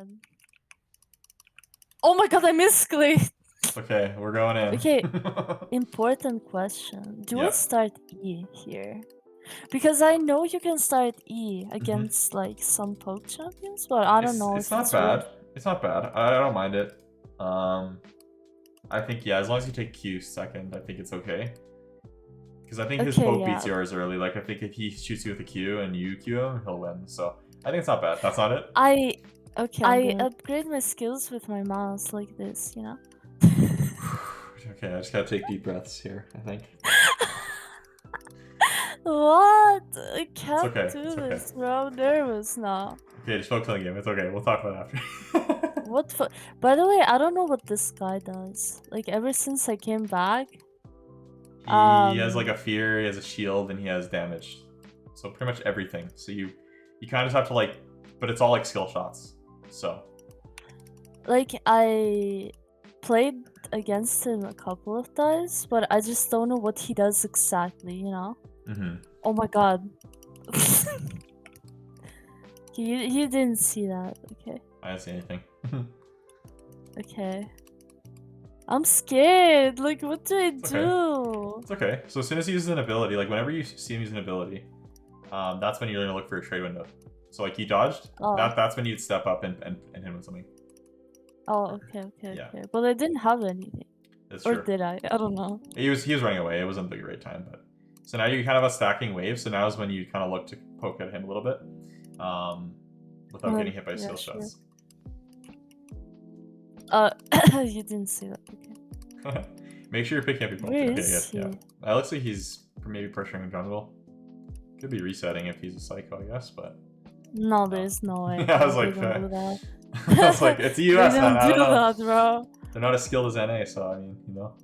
god. Oh my god, I misclicked. Okay, we're going in. Okay, important question. Do I Yeah. start E here? Because I know you can start E against like some poke champions, but I don't know It's if not it's bad. worth. It's not bad. I don't mind it. I think, yeah, as long as you take Q second, I think it's okay. Because I think his poke beats yours early. Like, I think if he shoots you with a Q and you Q him, he'll win. So, I think it's not bad. That's not it? I upgrade my skills with my mouse like this, you know? Okay, I just gotta take deep breaths here, I think. What? I can't okay. do this, bro. I'm nervous now. Okay, just focus on the game. It's okay. We'll talk about it after. What? By the way, I don't know what this guy does. Like, ever since I came back, He has like a fear, he has a shield, and he has damage. So pretty much everything. So you kind of just have to like, but it's all like skill shots. So. Like, I played against him a couple of times, but I just don't know what he does exactly, you know? Oh my god. he didn't see that, okay. I didn't see anything. Okay. I'm scared. Like, what do I do? It's okay. So as soon as he uses an ability, like whenever you see him use an ability, that's when you're gonna look for a trade window. So like he dodged, that's when you'd step up and hit him with something. Oh, okay. But I didn't have anything. That's or true. Did I? I don't know. He was running away. It wasn't the great time, but so now you kind of have a stacking wave. So now is when you kind of look to poke at him a little bit, without getting hit by skill shots. You didn't see that. Okay. Make sure you're picking up your pokes. Where Okay, is he? yeah. It looks like he's maybe pressuring jungle. Could be resetting if he's a psycho, I guess, but. No, there's no way. Yeah, I was like, don't do that. I was like, it's the US, man. I don't know. That, bro. They're not as skilled as NA, so I mean, you know.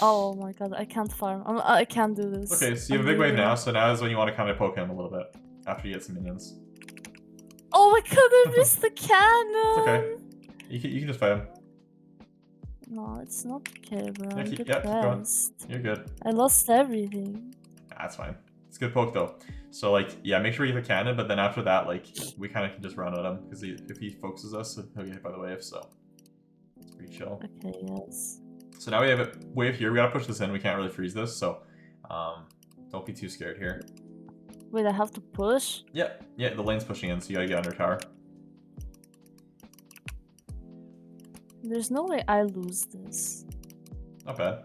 Oh my god, I can't farm. I can't do this. Okay, so you have a big wave now, so now is when you want to kind of poke him a little bit after you get some minions. Oh my god, I missed the cannon! It's okay. You can just fight him. No, it's not okay, bro. I'm keep depressed. You're good. I lost everything. That's fine. It's a good poke though. So like, yeah, make sure you have a cannon, but then after that, like, we kind of can just run at him because if he focuses us, he'll get hit by the wave. So it's pretty chill. Okay, yes. So now we have a wave here. We gotta push this in. We can't really freeze this, so don't be too scared here. Wait, I have to push? Yeah, the lane's pushing in, so you gotta get under tower. There's no way I lose this. Not bad.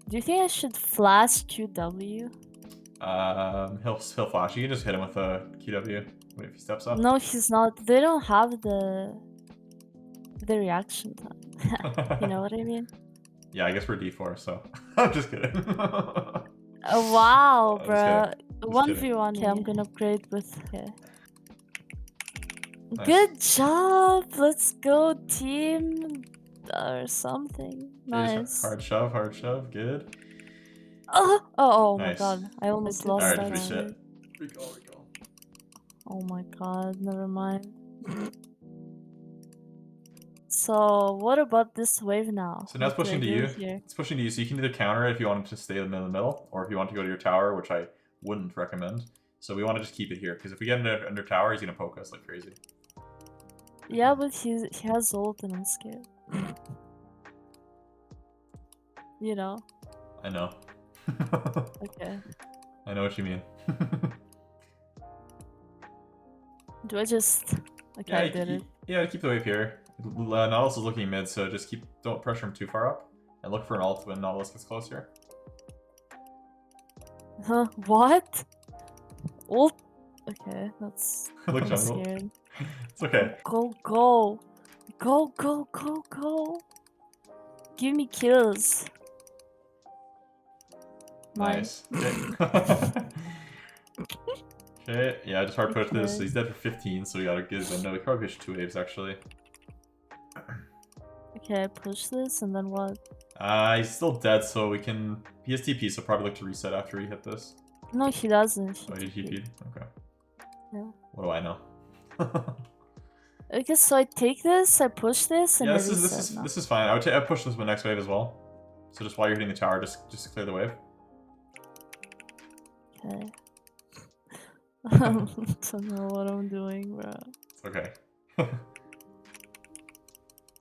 Do you think I should flash QW? He'll flash. You can just hit him with a QW if he steps up. No, he's not. They don't have the reaction time. You know what I mean? Yeah, I guess we're D4, so I'm just kidding. Wow, bro. 1v1. Okay, I'm gonna upgrade with. Okay. Nice. Good job. Let's go, team, or something. Nice. Hard shove. Good. Oh nice. My god. I almost lost that. Alright, reset. Recall. Oh my god, never mind. So, what about this wave now? So now it's pushing to you. It's pushing to you, so you can either counter it if you want it to stay in the middle, or if you want to go to your tower, which I wouldn't recommend. So we want to just keep it here, because if we get under tower, he's going to poke us like crazy. Yeah, but he has ult and I'm scared. You know? I know. Okay. I know what you mean. Do I just... Okay, yeah, I did it. Yeah, keep the wave here. Nautilus is looking mid, so just don't pressure him too far up. And look for an ult when Nautilus gets close here. Huh? What? Ult? Okay, that's... Look I'm jungle. scared. It's okay. Go. Give me kills. Nice. Okay, yeah, just hard push this. So he's dead for 15, so we gotta get his window. We probably push 2 waves actually. Okay, I push this and then what? He's still dead, so we can. He has TP, so probably look to reset after we hit this. No, he doesn't. Oh, he TP'd? Okay. Yeah. What do I know? Okay, so I take this, I push this, and yeah, this is fine. I push this one next wave as well. So just while you're hitting the tower, just clear the wave. Okay. I don't know what I'm doing, bro. It's okay.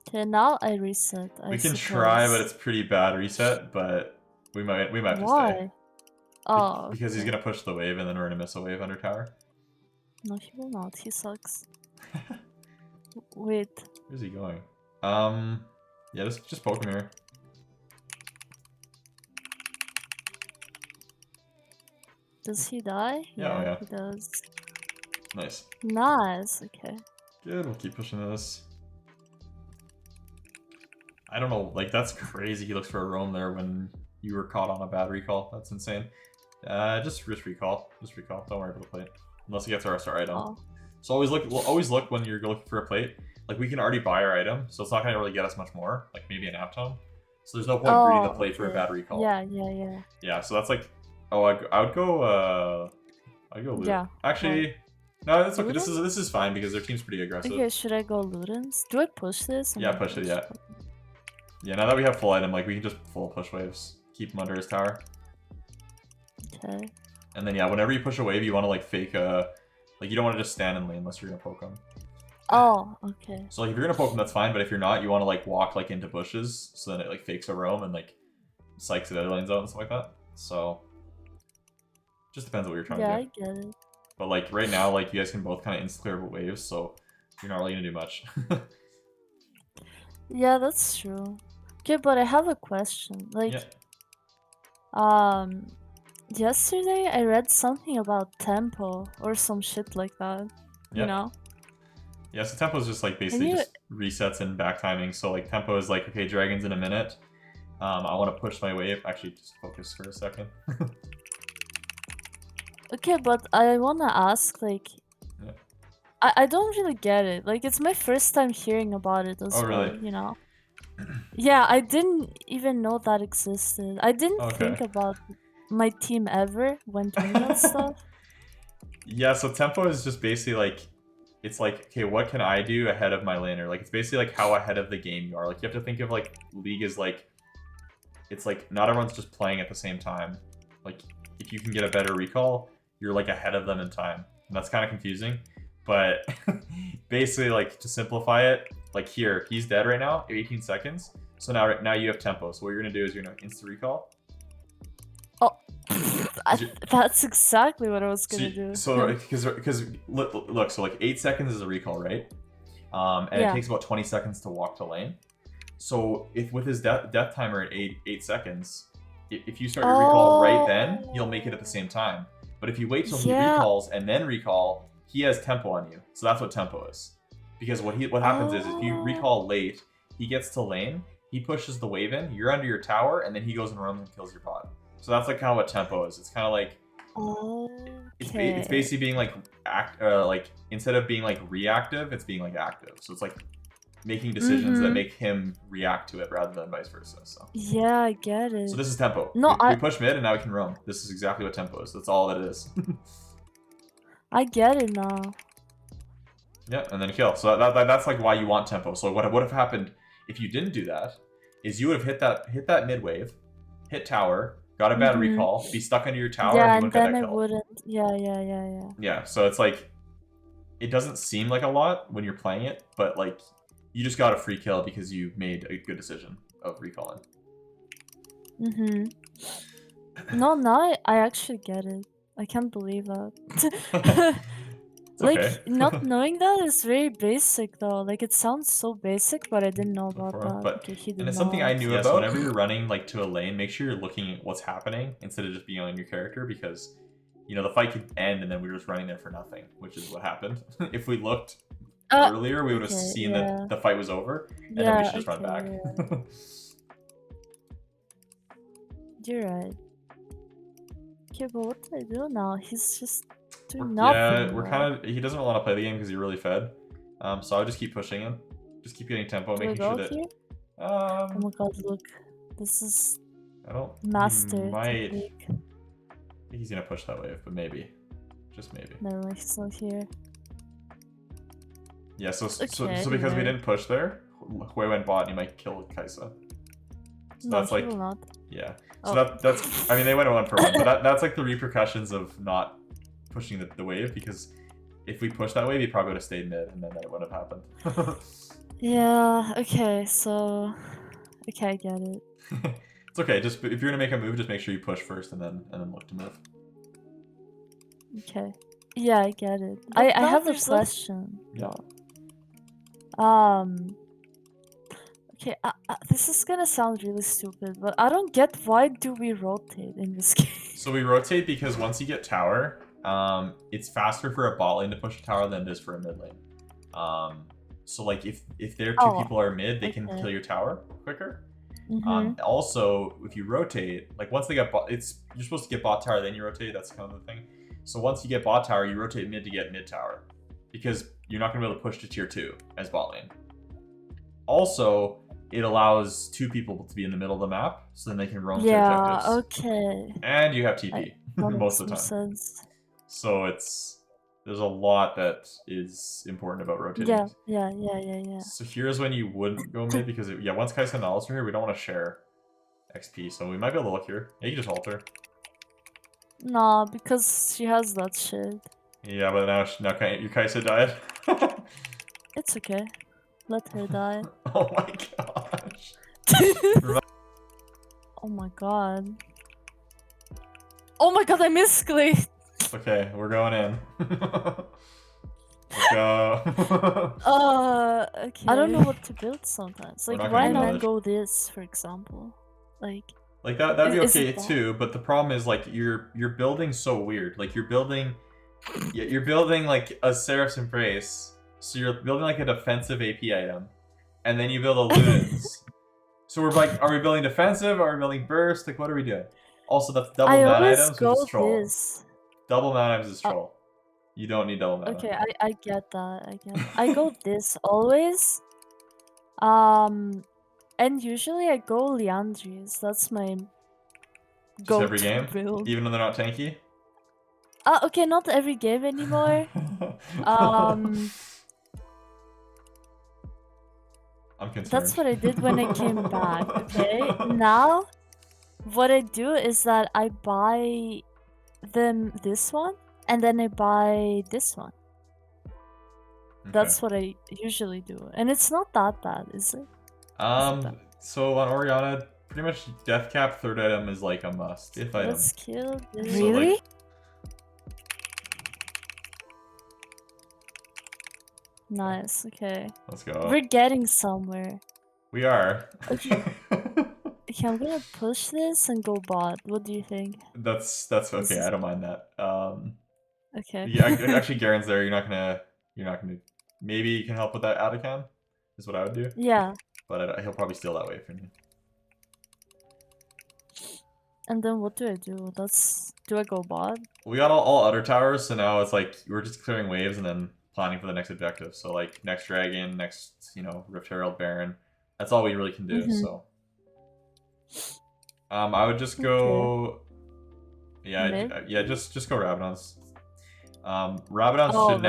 Okay, now I reset. We can try, but it's pretty bad reset. But we might have to stay. Why? Oh, because he's okay. gonna push the wave, and then we're gonna miss a wave under tower. No, he will not. He sucks. Wait. Where's he going? Yeah, just poke him here. Does he die? Yeah, He does. Nice. Nice. Okay. Good. We'll keep pushing this. I don't know. Like, that's crazy. He looks for a roam there when you were caught on a bad recall. That's insane. Just recall. Just recall. Don't worry about the plate unless he gets our item. Oh. So always look when you're looking for a plate. Like, we can already buy our item, so it's not gonna really get us much more. Like maybe an app tome. So there's no point greeting the plate for a bad recall. Yeah. Yeah. So that's like, oh, I would go. I'd go loot. Yeah. Actually, no, that's okay. This is fine because their team's pretty aggressive. Okay, should I go Ludens? Do I push this? Yeah, push it. Yeah. Yeah. Now that we have full item, like we can just full push waves. Keep him under his tower. Okay. And then yeah, whenever you push a wave, you want to like fake like you don't want to just stand in lane unless you're gonna poke him. Oh, okay. So like if you're gonna poke him, that's fine. But if you're not, you want to like walk like into bushes, so then it like fakes a roam and like psychs the other lanes out and stuff like that. So just depends on what you're trying to do. Yeah, I get it. But like right now, like you guys can both kind of insta clear waves, so you're not really gonna do much. Yeah, that's true. Okay, but I have a question. Like, yesterday I read something about tempo or some shit like that. You know? Yeah, so tempo is just like basically just resets and back timing. So like tempo is like, okay, dragon's in a minute. I want to push my wave. Actually, just focus for a second. Okay, but I wanna ask, like, I don't really get it. Like, it's my first time hearing about it as well, really? you know? Yeah, I didn't even know that existed. I didn't think about my team ever when doing that stuff. Yeah, so tempo is just basically like, it's like, okay, what can I do ahead of my laner? Like, it's basically like how ahead of the game you are. Like, you have to think of like League as like, it's like not everyone's just playing at the same time. Like, if you can get a better recall, you're like ahead of them in time. And that's kind of confusing. But basically, like, to simplify it, like here, he's dead right now, 18 seconds. So now you have tempo. So what you're gonna do is you're gonna insta recall. Oh, that's exactly what I was gonna do. So because look, so like 8 seconds is a recall, right? And it takes about 20 seconds to walk to lane. So if with his death timer at 8 seconds, if you start your recall right then, he'll make it at the same time. But if you wait till he recalls and then recall, he has tempo on you. So that's what tempo is. Because what happens is if you recall late, he gets to lane, he pushes the wave in, you're under your tower, and then he goes and roams and kills your bot. So that's like kind of what tempo is. It's kind of like it's basically being like like instead of being like reactive, it's being like active. So it's like making decisions that make him react to it rather than vice versa. So yeah, I get it. So this is tempo. No, we push mid and now we can roam. This is exactly what tempo is. That's all that it is. I get it now. Yeah, and then kill. So that's like why you want tempo. So what would have happened if you didn't do that is you would have hit that mid wave, hit tower, got a bad recall, be stuck under your tower, and then it wouldn't. Yeah. So it's like it doesn't seem like a lot when you're playing it, but like you just got a free kill because you made a good decision of recalling. No, now I actually get it. I can't believe that. Like, not knowing that is very basic though. Like, it sounds so basic, but I didn't know about that. But okay, he did and it's something I knew about. So whenever you're running like to a lane, make sure you're looking at what's happening instead of just being on your character, because you know the fight could end and then we were just running there for nothing, which is what happened. If we looked earlier, we would have seen that the fight was over, and then we should just run back. You're right. Okay, but what do I do now? He's just doing nothing. Yeah, we're kind of. He doesn't want to play the game because you're really fed. So I'll just keep pushing him. Just keep getting tempo, making sure that. Here? Oh my god! Look, this is. I don't. Master. I think he's gonna push that wave, but maybe, just maybe. Never mind, he's not here. Yeah. So because we didn't push there, Hwei went bot and he might kill Kaisa. So no, that's like. Will not. Yeah. So that's. I mean, they went 1 for 1, but that's like the repercussions of not pushing the wave, because if we pushed that way, we probably would have stayed mid, and then that would have happened. Yeah. Okay. So. Okay, I get it. It's okay. Just if you're gonna make a move, just make sure you push first, and then look to move. Okay. Yeah, I get it. I have a question. Yeah. Okay, this is gonna sound really stupid, but I don't get why do we rotate in this game? So we rotate because once you get tower, it's faster for a bot lane to push a tower than it is for a mid lane. So like if their two people are mid, they can kill your tower quicker. Also, if you rotate, like once they get bot, you're supposed to get bot tower, then you rotate. That's kind of the thing. So once you get bot tower, you rotate mid to get mid tower, because you're not gonna be able to push to tier 2 as bot lane. Also, it allows two people to be in the middle of the map, so then they can roam to objectives. Yeah, okay. And you have TP most of the time. Sense. So there's a lot that is important about rotating. Yeah. So here's when you wouldn't go mid, because once Kai'Sa and Alice are here, we don't want to share XP, so we might be able to look here. Yeah, you can just alter. Nah, because she has that shit. Yeah, but now your Kai'Sa died. It's okay. Let her die. Oh my gosh. Oh my god. Oh my god, I misclicked! Okay, we're going in. Let's go. Okay. I don't know what to build sometimes. Like, why not go this, for example? Like that'd be okay too, but the problem is like you're building so weird. Like you're building like a Seraph's Embrace. So you're building like a defensive AP item, and then you build a Ludens. So we're like, are we building defensive? Are we building burst? Like, what are we doing? Also, that's double mana items, which is troll. Double mana items is troll. You don't need double mana. Okay, I get that. I go this always. And usually I go Liandry's. That's my go-to every game, build. Even when they're not tanky. Okay, not every game anymore. I'm concerned. That's what I did when I came back. Okay, now what I do is that I buy them this one, and then I buy this one. Okay. That's what I usually do, and it's not that bad, is it? So on Orianna, pretty much death cap third item is like a must. If item. Let's kill this. So, really? Like, nice. Okay. Let's go. We're getting somewhere. We are. Okay. Okay, I'm gonna push this and go bot. What do you think? That's okay. I don't mind that. Okay. Yeah, actually, Garen's there. You're not gonna. Maybe you can help with that Adakan. Is what I would do. Yeah. But he'll probably steal that way from you. And then what do I do? Do I go bot? We got all other towers, so now it's like we're just clearing waves and then planning for the next objective. So like next dragon, next Rift Herald, Baron. That's all we really can do. So I would just go. Okay. Yeah, just go Rabadons. Rabadons should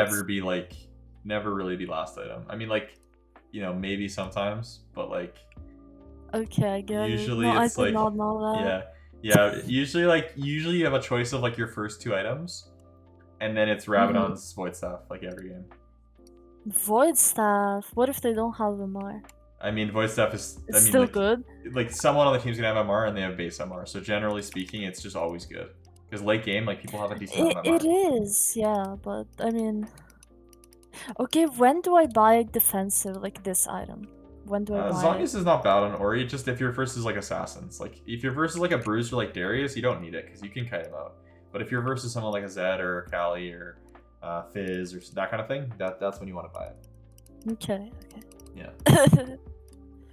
never really be last item. I mean, like, maybe sometimes, but like. Okay, I get usually it. No, it's I did not know that. Yeah. Usually you have a choice of like your first two items, and then it's Rabadon's Void Staff like every game. Void Staff. What if they don't have MR? I mean, Void Staff is still good. Like someone on the team's gonna have MR and they have base MR, so generally speaking, it's just always good. Because late game, like people have a decent amount of MR. It is, yeah, but I mean, okay. When do I buy defensive like this item? When do I buy Zombies is not bad on Ori, just if your verse is like Assassins. Like, if your verse is like a Bruiser like Darius, you don't need it, because you can kite him out. But if your verse is someone like a Zed or a Kali or Fizz or that kind of thing, that's when you want to buy it. Okay. Yeah.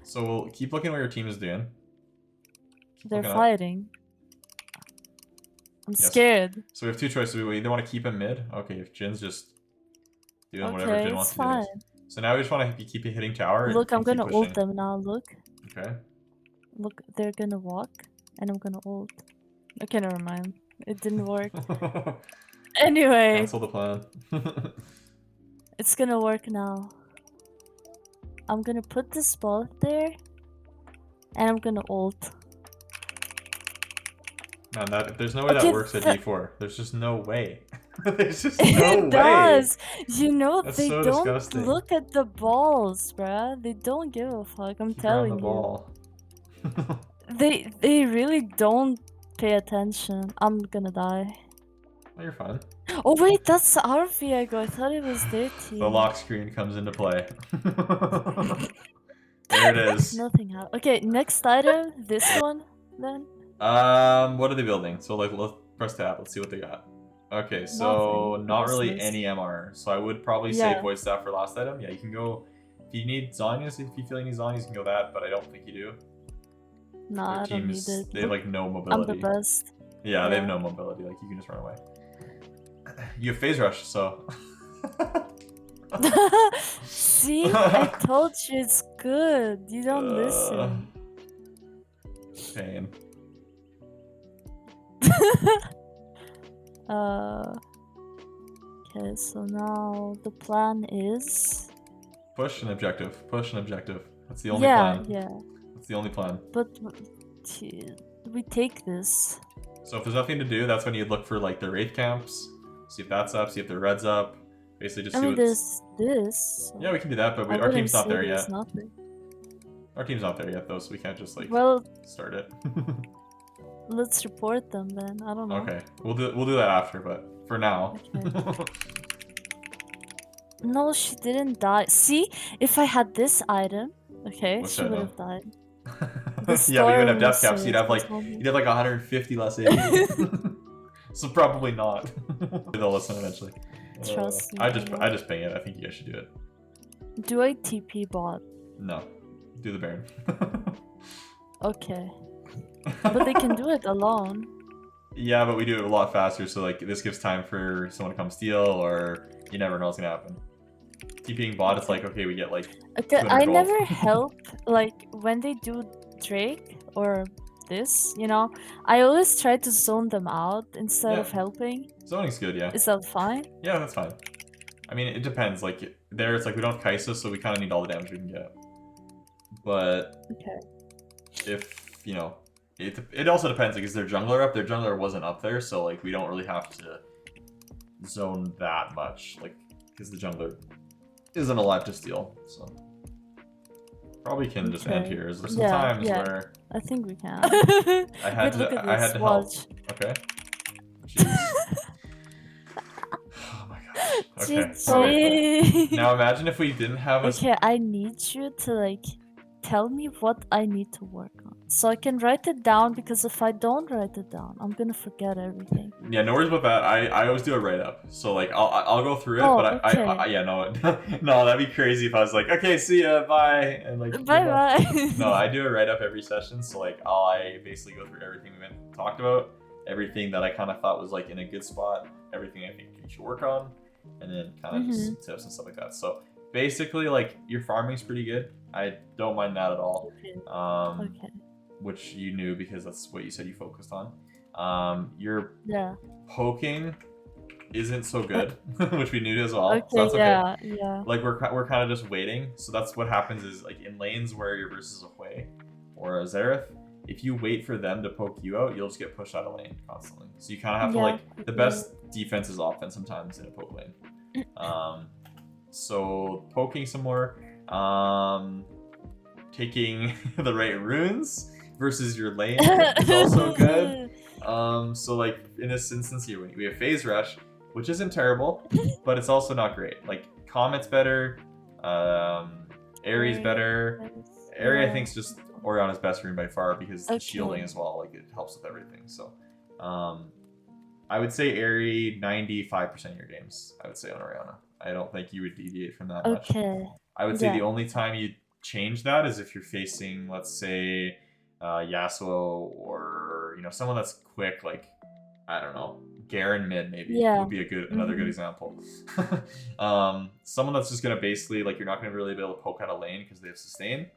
So we'll keep looking what your team is doing. They're fighting. I'm scared. So we have two choices. We either want to keep him mid. Okay, if Jin's just doing whatever Jin wants to do. So now we just want to keep hitting tower. Look, I'm gonna ult them now. Look. Okay. Look, they're gonna walk, and I'm gonna ult. Okay, never mind. It didn't work. Anyway. Cancel the plan. It's gonna work now. I'm gonna put this ball there, and I'm gonna ult. Man, there's no way that works at D4. There's just no way. There's just no It way. does. You know, That's they so don't disgusting. look at the balls, bruh. They don't give a fuck. I'm Keep your eye on telling the you. ball. They really don't pay attention. I'm gonna die. Oh, you're fine. Oh wait, that's our Viego. I thought it was their team. The lock screen comes into play. There it is. Nothing happened. Okay, next item. This one then. What are they building? So like, let's press tab. Let's see what they got. Okay, so Nothing. not really Useless. any MR. So I would probably say voice staff for last item. Yeah, you can go if you need Zonias. If you feel you need Zonias, you can go that. But I don't think you do. Nah, I don't need it. They have like no I'm mobility. the best. Yeah, they have no mobility. Like you can just run away. You have phase rush, so. See, I told you it's good. You don't listen. Pain. Okay, so now the plan is Push an objective. Push an objective. That's the only plan. Yeah. That's the only plan. But we take this. So if there's nothing to do, that's when you'd look for like the wraith camps. See if that's up. See if the red's up. Basically, just see there's this. Yeah, we can do that, but our team's not there yet. Our team's not there yet, though, so we can't just like start it. Let's report them then. I don't know. Okay, we'll do that after, but for now. Okay. No, she didn't die. See, if I had this item, okay, she would have died. Yeah, but you would have death caps. You'd have like 150 less AP. So probably not. They'll listen eventually. Trust me. I just ping it. I think you guys should do it. Do I TP bot? No, do the Baron. Okay, but they can do it alone. Yeah, but we do it a lot faster. So like this gives time for someone to come steal, or you never know what's gonna happen. TPing bot, it's like okay, we get like. Okay, I never help like when they do Drake or this, you know. I always try to zone them out instead of helping. Zoning's good, yeah. Is that fine? Yeah, that's fine. I mean, it depends. Like there, it's like we don't have Kaisa, so we kind of need all the damage we can get. But if you know, it also depends. Like, is their jungler up? Their jungler wasn't up there, so like we don't really have to zone that much, like because the jungler isn't alive to steal. So probably can just end here. There's some times where I think we can. I had to help. Okay. Jeez. Oh my gosh. Okay. Now imagine if we didn't have a. Okay, I need you to like tell me what I need to work on, so I can write it down. Because if I don't write it down, I'm gonna forget everything. Yeah, no worries about that. I always do a write up. So like I'll go through it, but I yeah no no, that'd be crazy if I was like, okay, see ya, bye, and like bye. No, I do a write up every session. So like I basically go through everything we talked about, everything that I kind of thought was like in a good spot, everything I think you should work on, and then kind of just tips and stuff like that. So basically, like your farming's pretty good. I don't mind that at all. Which you knew because that's what you said you focused on. Your poking isn't so good, which we knew as well. Okay, so that's okay. Yeah. Like we're kind of just waiting. So that's what happens is like in lanes where you're versus a Hwei or a Xerath, if you wait for them to poke you out, you'll just get pushed out of lane constantly. So you kind of have to like the best defense is offense sometimes in a poke lane. So poking some more, taking the right runes versus your lane is also good. So like in this instance here, we have phase rush, which isn't terrible, but it's also not great. Like Comet's better, Aery's better. Aery I think is just Orianna's best rune by far because the shielding as well, like it helps with everything. So I would say Aery 95% of your games, I would say on Orianna. I don't think you would deviate from that much. I would say the only time you change that is if you're facing, let's say, Yasuo or you know someone that's quick, like I don't know, Garen mid maybe would be another good example. Someone that's just gonna basically like you're not gonna really be able to poke out a lane because they have sustain,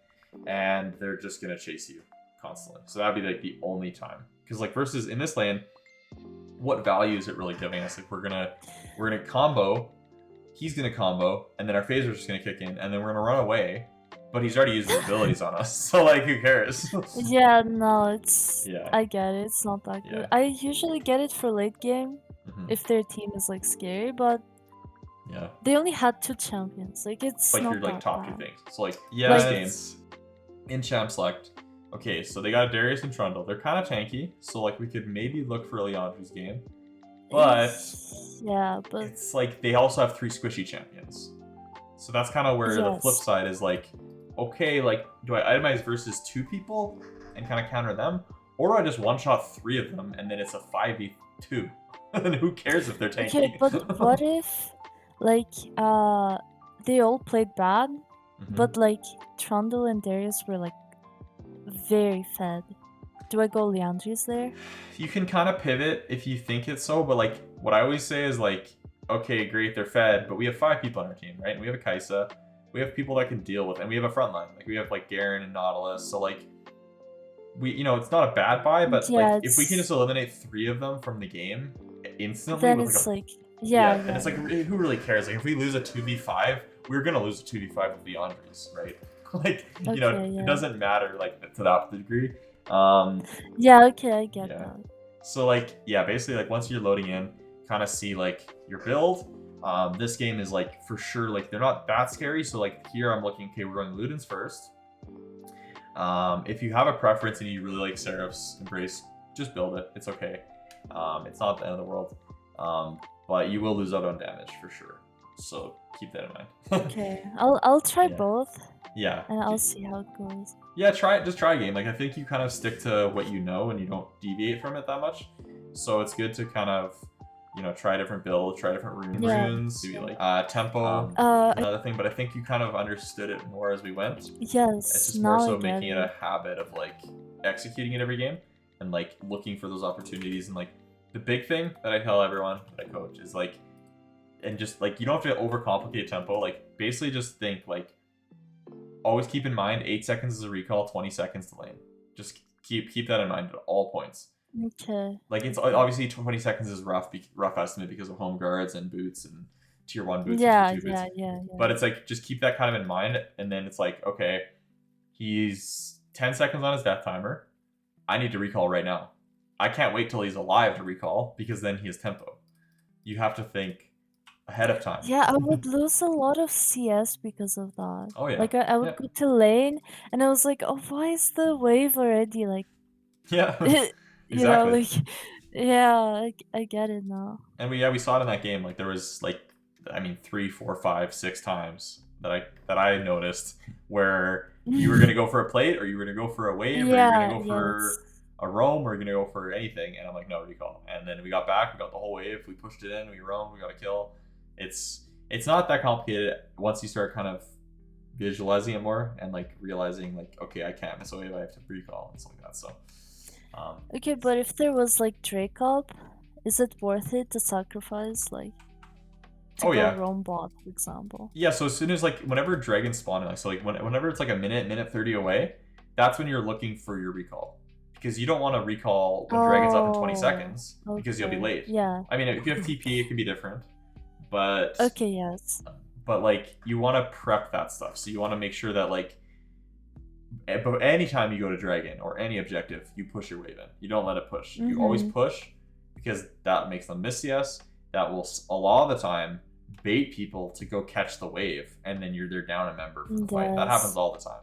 and they're just gonna chase you constantly. So that'd be like the only time. Because like versus in this lane, what value is it really giving us? Like we're gonna combo, he's gonna combo, and then our phaser's just gonna kick in, and then we're gonna run away. But he's already used his abilities on us, so like, who cares? Yeah, no, it's... I get it, it's not that good. I usually get it for late game, if their team is like scary, but Yeah. they only had 2 champions. Like it's Like not your like that top 2 bad. things. So like Like, this game in Champ Select. Okay, so they got Darius and Trundle. They're kind of tanky, so like we could maybe look for Leandri's game. But yeah, but it's like they also have 3 squishy champions. So that's kind of where the flip yes. side is like, okay, like do I itemize versus 2 people and kind of counter them? Or do I just one-shot 3 of them and then it's a 5v2? And who cares if they're tanky? Okay, but what if like they all played bad, but like Trundle and Darius were like very fed? Do I go Leandri's there? You can kind of pivot if you think it's so, but like what I always say is like, okay, great, they're fed, but we have 5 people on our team, right? And we have a Kaisa, we have people that can deal with, and we have a front line. Like we have like Garen and Nautilus, so like we, you know, it's not a bad buy, but Yeah, like if we can just eliminate 3 of them from the game instantly, then with it's like like yeah, and it's like who really cares? Like if we lose a 2v5, we're gonna lose a 2v5 with the Andres, right? Like you know, okay, it doesn't matter like to that degree. yeah, okay, I get that. So like yeah, basically like once you're loading in, kind of see like your build. This game is like for sure like they're not that scary. So like here I'm looking, okay, we're going Ludens first. If you have a preference and you really like Seraph's Embrace, just build it. It's okay. It's not the end of the world. But you will lose out on damage for sure. So keep that in mind. Okay, I'll try both. Yeah. And I'll see how it goes. Yeah, just try a game. Like I think you kind of stick to what you know and you don't deviate from it that much. So it's good to kind of, you know, try different builds, try different runes, maybe like tempo, another thing. But I think you kind of understood it more as we went. Yes. It's just more so making it a habit of like executing it every game and like looking for those opportunities. And like the big thing that I tell everyone that I coach is like, and just like you don't have to overcomplicate tempo. Like basically just think like, always keep in mind 8 seconds is a recall, 20 seconds to lane. Just keep that in mind at all points. Okay. Like it's obviously 20 seconds is rough estimate because of home guards and boots and tier 1 boots and tier 2 boots. Yeah. But it's like just keep that kind of in mind, and then it's like, okay, he's 10 seconds on his death timer. I need to recall right now. I can't wait till he's alive to recall because then he has tempo. You have to think ahead of time. Yeah, I would lose a lot of CS because of that. Oh yeah. Like I would go to lane and I was like, oh, why is the wave already like? Yeah. You know, like yeah, I get it now. And we saw it in that game. Like there was like, I mean, 3, 4, 5, 6 times that I noticed where you were gonna go for a plate or you were gonna go for a wave or you were gonna go for a roam or you're gonna go for anything, and I'm like, no, recall. And then we got back, we got the whole wave, we pushed it in, we roamed, we got a kill. It's not that complicated once you start kind of visualizing it more and like realizing like, okay, I can't miss a wave, I have to recall and stuff like that. So okay, but if there was like Drake up, is it worth it to sacrifice like to go roam bot, for example? Yeah, so as soon as like whenever dragons spawn, like so like whenever it's like a minute 30 away, that's when you're looking for your recall. Because you don't want to recall when dragon's up in 20 seconds because you'll be late. Yeah. I mean, if you have TP, it can be different. But okay, yes. But like you want to prep that stuff. So you want to make sure that like anytime you go to dragon or any objective, you push your wave in. You don't let it push. You always push because that makes them miss CS. That will a lot of the time bait people to go catch the wave, and then they're down a member for the fight. That happens all the time.